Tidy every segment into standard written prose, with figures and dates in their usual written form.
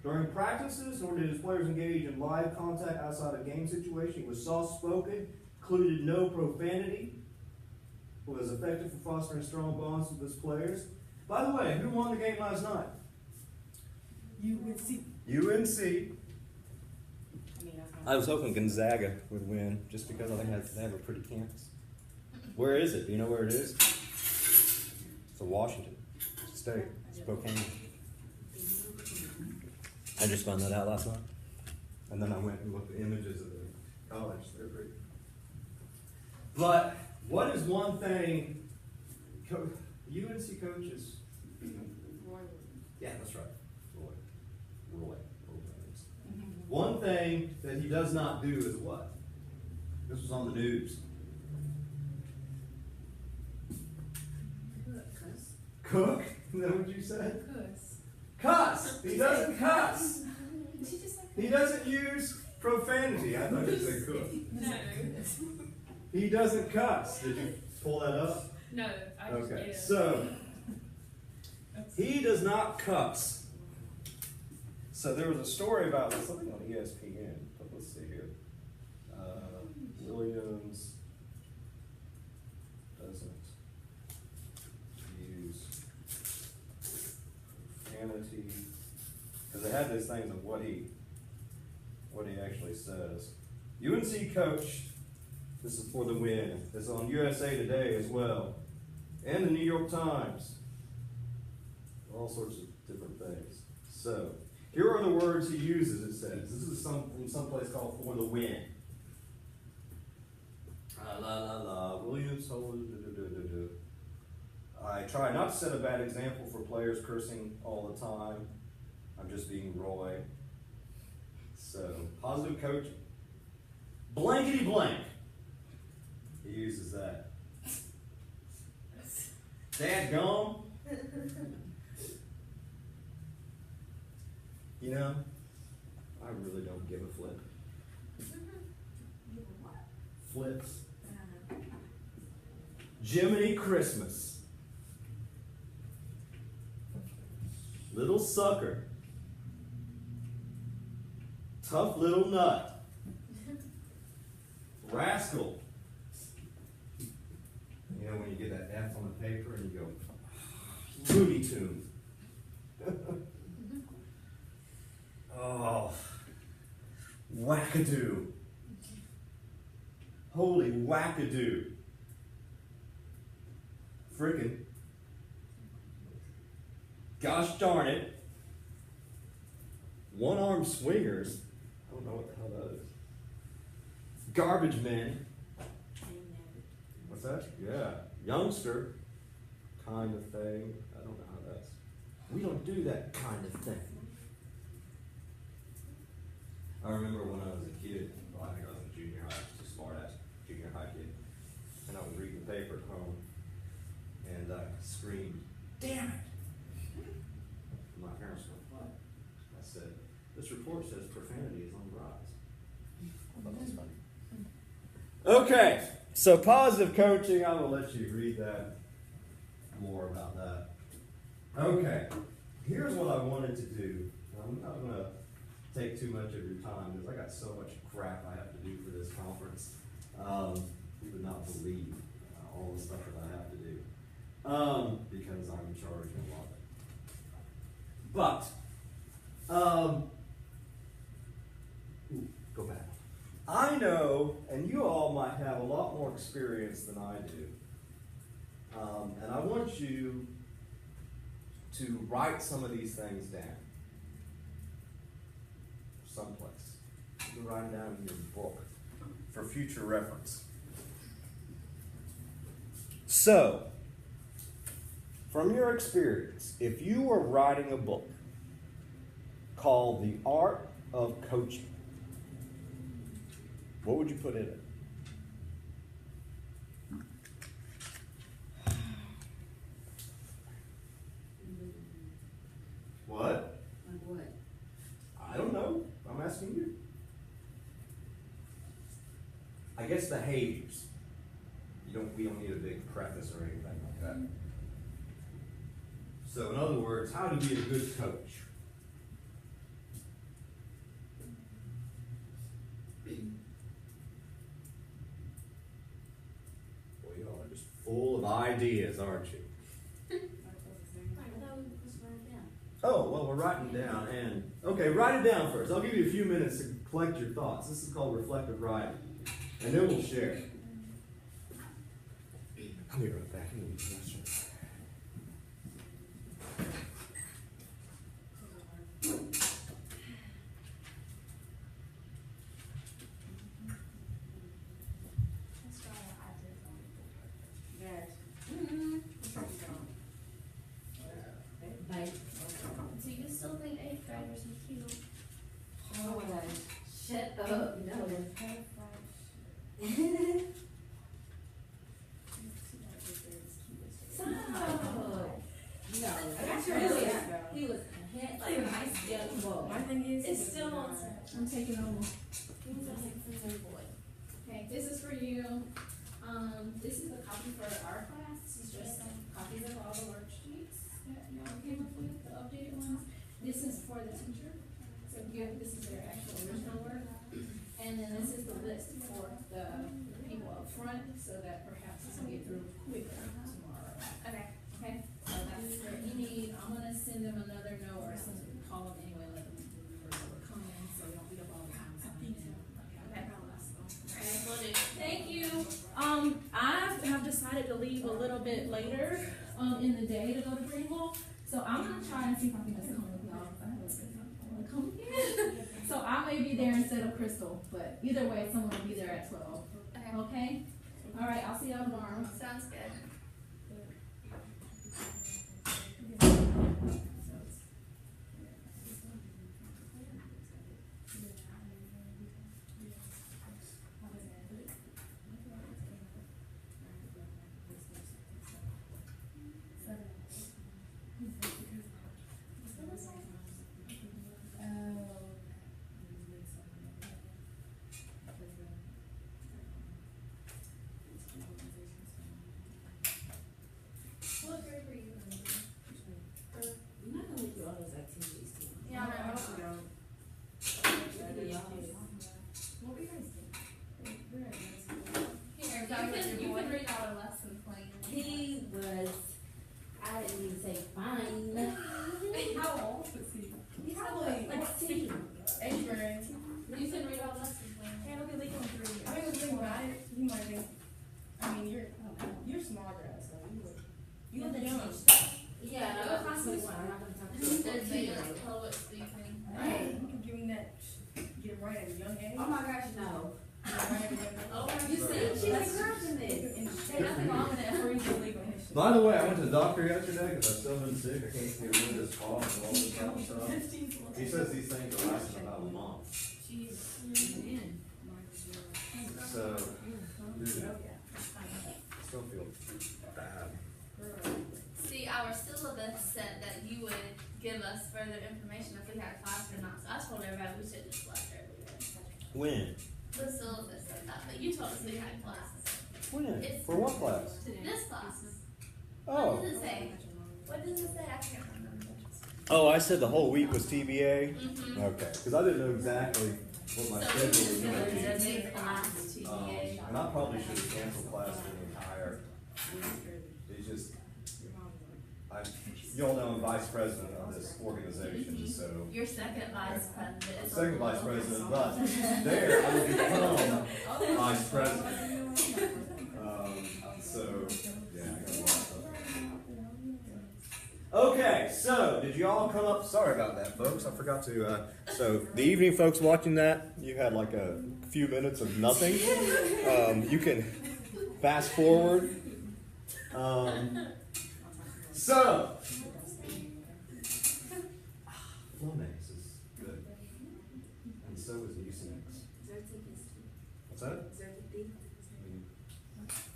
During practices, nor did his players engage in live contact outside a game situation. He was soft-spoken, included no profanity, was effective for fostering strong bonds with his players. By the way, who won the game last night? UNC. UNC. I was hoping Gonzaga would win just because I think they have a pretty campus. Where is it? Do you know where it is? It's in Washington State, Spokane. I just found that out last night. And then I went and looked at images of the college. They're great. But what is one thing UNC coaches? Yeah, that's right. Roy. One thing that he does not do is what? This was on the news. Cook? Is that what you said? Cuss. He doesn't cuss. He doesn't use profanity. I thought you said cook. No. He doesn't cuss. Did you pull that up? No. Okay. So he does not cuss. So there was a story about this, something on ESPN. But let's see here. Williams doesn't use profanity, because they had these things of what he actually says. UNC coach, this is for the win. It's on USA Today as well, and the New York Times. All sorts of different things. So here are the words he uses. It says this is in some place called For the Win. Williams. I try not to set a bad example for players cursing all the time. I'm just being Roy. So, positive coaching. Blankety blank. He uses that. Dadgum. You know, I really don't give a flip. Flips. Jiminy Christmas. Little sucker. Tough little nut. Rascal. You know when you get that F on the paper and you go, Looney Tune. Oh, wackadoo. Holy wackadoo. Frickin'. Gosh darn it. One-armed swingers. I don't know what the hell that is. Garbage men. What's that? Yeah. Youngster. Kind of thing. I don't know how that's. We don't do that kind of thing. I remember when I was a kid, well, I think I was in junior high, just a smart ass junior high kid, and I was reading the paper at home, and I screamed, "Damn it!" And my parents went, "What?" I said, "This report says profanity is on the rise." I thought that was funny. Okay, so positive coaching, I will let you read that, more about that. Okay, here's what I wanted to do. I'm not going to take too much of your time because I got so much crap I have to do for this conference. You would not believe all the stuff that I have to do because I'm in charge of a lot of it. But go back. I know, and you all might have a lot more experience than I do, and I want you to write some of these things down. Someplace. You can write it down in your book for future reference. So, from your experience, if you were writing a book called The Art of Coaching, what would you put in it? What? What? I don't know. I'm asking you. I guess behaviors. We don't need a big preface or anything like that. So in other words, how to be a good coach. ideas, aren't you? Oh, well, we're writing down, and okay, write it down first. I'll give you a few minutes to collect your thoughts. This is called reflective writing, and then we'll share. I'll be right back. So you still think 8th graders are cute? Oh, shut up, no. Stop. No, that's really, he was like a nice young boy. My thing is, It's still on set. I'm taking over. Okay, this is for you. This is the copy for our class. This is just copies of all the worksheets that y'all came up with, the updated ones. This is for the teacher. So this is their actual original work. And then this is the list for the people up front, so that perhaps this will get through quicker tomorrow. Okay. Okay, so that's for any, I'm gonna send them another note or send them, call them anyway, let them come in, so we don't beat up all the time. Okay, will do. Thank you. I have decided to leave a little bit later, in the day to go to Greenville. So I'm gonna try and see if I can just come with y'all. If I have a good time, I wanna come again. So I may be there instead of Crystal, but either way, someone will be there at 12. Okay? All right, I'll see y'all tomorrow. Sounds good. What grade were you in? You're not gonna do all those activities too. Yeah, I know. What were you guys doing? Here, you can read all the lesson plan. He was, I didn't even say fine. How old is he? He's probably like 16. 8th grade. You can read all lesson plan. Yeah, look at Lee going through. I mean, the thing about it, you might think, I mean, you're small girl, so you You look the young. Yeah, no, What class class is is one. I'm not gonna talk to you. 13. Public speaking. Hey, you can give me that, get it right at a young age. Oh my gosh, no. Get it right at a young age. Oh, You see, she's encouraging this. There's nothing wrong with that for you to legal history. By the way, I went to the doctor yesterday because I've still been sick. I can't get rid of this cough and all this other stuff. He says these things are lasting about a month. So, dude, still feel bad. See, our syllabus said that you would give us further information if we had a class or not. So I told everybody we should just left earlier. When? The syllabus said that, but you told us we had class. When? It's- For what class? This class. Oh. What does it say? What does it say? I can't remember. Oh, I said the whole week was TBA? Mm-hmm. Okay, because I didn't know exactly what my So schedule was we're going to be. gonna do class TBA. And I probably should have canceled class for the entire, it's just, you all know I'm vice president of this organization, so. Your second vice president. I'm second vice president, but there I will become vice president. So, yeah, I got a lot of stuff. Okay, so did you all come up? Sorry about that, folks. I forgot to. So the evening folks watching that, you had like a few minutes of nothing. You can fast forward. So Flomex is good, and so is Mucinex. What's that?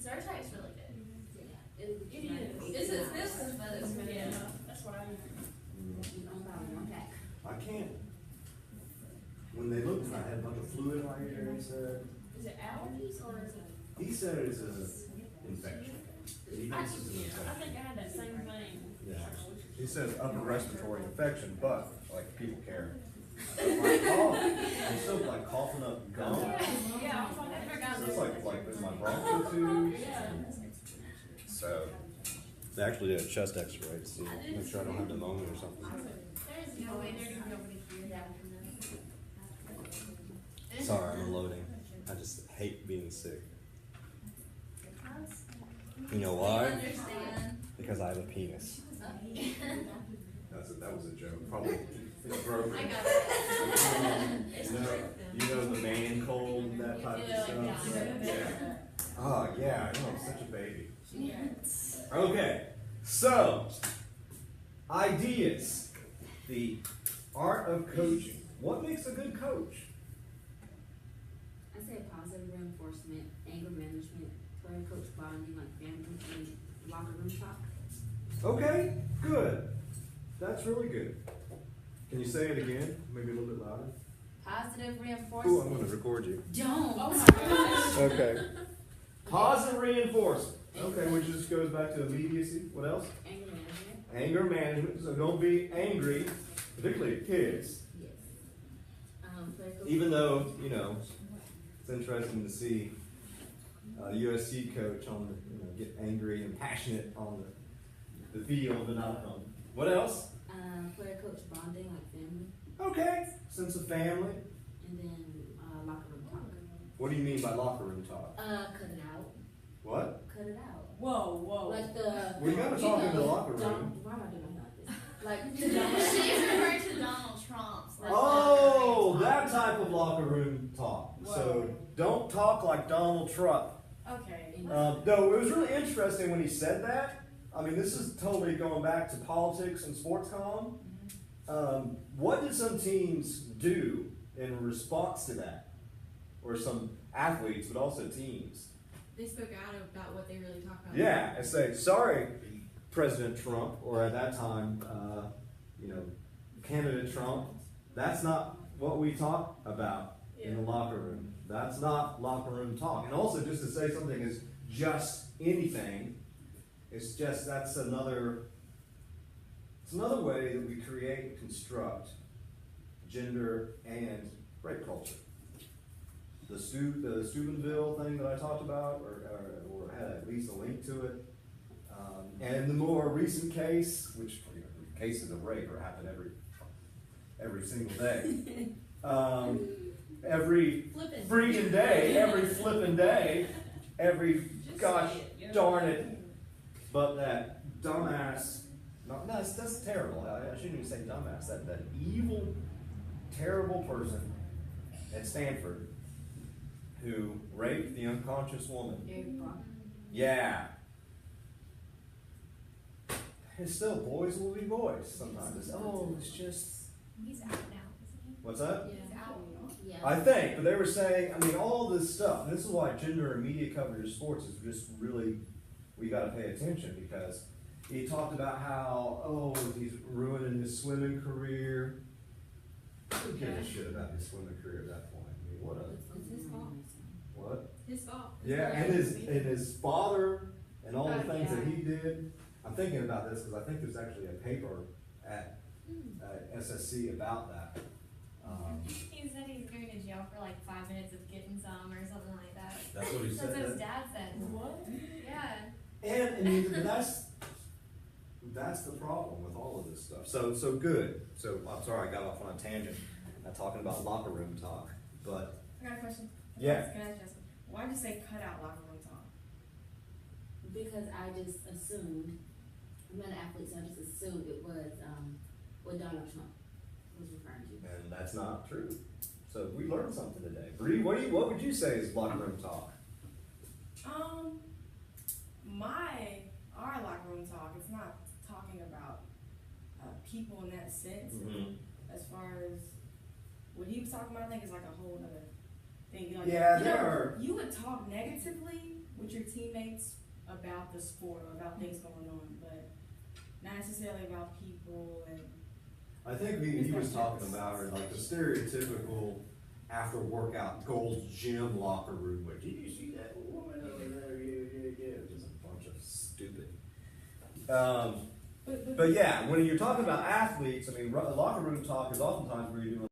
Zyrtex really good. This is This is better. Yeah, that's what I do. I can't. When they looked, I had a bunch of fluid in my ear. He said. Is it allergies or is it? He said it's an infection. He thinks it's an I infection. think I had that same thing. Yeah. He says upper respiratory infection, but like people care. My cough, I'm still like coughing up gum. Yeah, I was like, I never got So this. it's like is my bronchial tube. Yeah. So they actually did a chest X-ray to see, make sure I don't have pneumonia or something. There's no way there's nobody here that can know. Sorry, I'm unloading. I just hate being sick. You know We why? understand. Because I have a penis. That was a joke. Probably it's broken. I got it. You know the man cold and that type of stuff. Yeah. Oh yeah, I know, I'm such a baby. Okay, so ideas. The art of coaching. What makes a good coach? I say positive reinforcement, anger management, player coach bonding, like family and locker room talk. Okay, good. That's really good. Can you say it again? Maybe a little bit louder. Positive Ooh, I'm reinforcement. going to record you. Don't. Oh my gosh. Okay. Positive reinforcement. Okay, which just goes back to immediacy. What else? Anger management. Anger management. So don't be angry, particularly at kids. Yes. Player coach. Even though, you know, it's interesting to see a USC coach on the, get angry and passionate on the field and outcome. What else? Player coach bonding, like family, Okay, sense of family. and then locker room talk. What do you mean by locker room talk? Cut it out. What? Cut it out. Whoa. Like the. We gotta talk in the locker room. Why am I doing like this? Like She's referring to Donald Trump. That's Oh, not that type of locker room talk. So don't talk like Donald Trump. Okay. No, it was really interesting when he said that. I mean, this is totally going back to politics and sports comm. What did some teams do in response to that? Or some athletes, but also teams? They spoke out about what they really talk about. Yeah, and say, sorry, President Trump, or at that time, candidate Trump, that's not what we talk about in the locker room. That's not locker room talk. And also, just to say something is just anything, it's another way that we create and construct gender and rape culture. The Steubenville thing that I talked about, or had at least a link to it, and the more recent case, which cases of rape are happen every single day, every freaking day, every flipping day, every gosh darn it. But that dumbass, that's terrible. I shouldn't even say dumbass. That evil, terrible person at Stanford who raped the unconscious woman. Yeah. And still, boys will be boys sometimes. It's just. He's out now, isn't he? What's that? He's out. Yeah. I think, but they were saying, all this stuff, and this is why gender and media coverage of sports is just really, we gotta pay attention, because he talked about how, he's ruining his swimming career. Who gives a shit about his swimming career at that point? What It's his fault. what? His fault. Yeah, and his father, and all the things that he did. I'm thinking about this, because I think there's actually a paper at SSC about that. He said he's going to jail for like 5 minutes of getting some or something like that. That's what he That's what his said. dad said. What? Yeah. And that's the problem with all of this stuff. So good. So I'm sorry I got off on a tangent, talking about locker room talk. But I got a question. yeah, Can I ask you? Why'd you say cut out locker room talk? Because I just assumed, I'm not an athlete, so I just assumed it was what Donald Trump was referring to. and that's not true. So we learned something today. Bree, what would you say is locker room talk? Our locker room talk, it's not talking about people in that sense. Mm-hmm. As far as what he was talking about, I think it's like a whole other thing. Like, you would talk negatively with your teammates about the sport or about things going on, but not necessarily about people. And I think he was talking about like the stereotypical after workout Gold's Gym locker room. Where, did you see that woman over there? Yeah. Just a bunch of stupid. But yeah, when you're talking about athletes, locker room talk is oftentimes where you're doing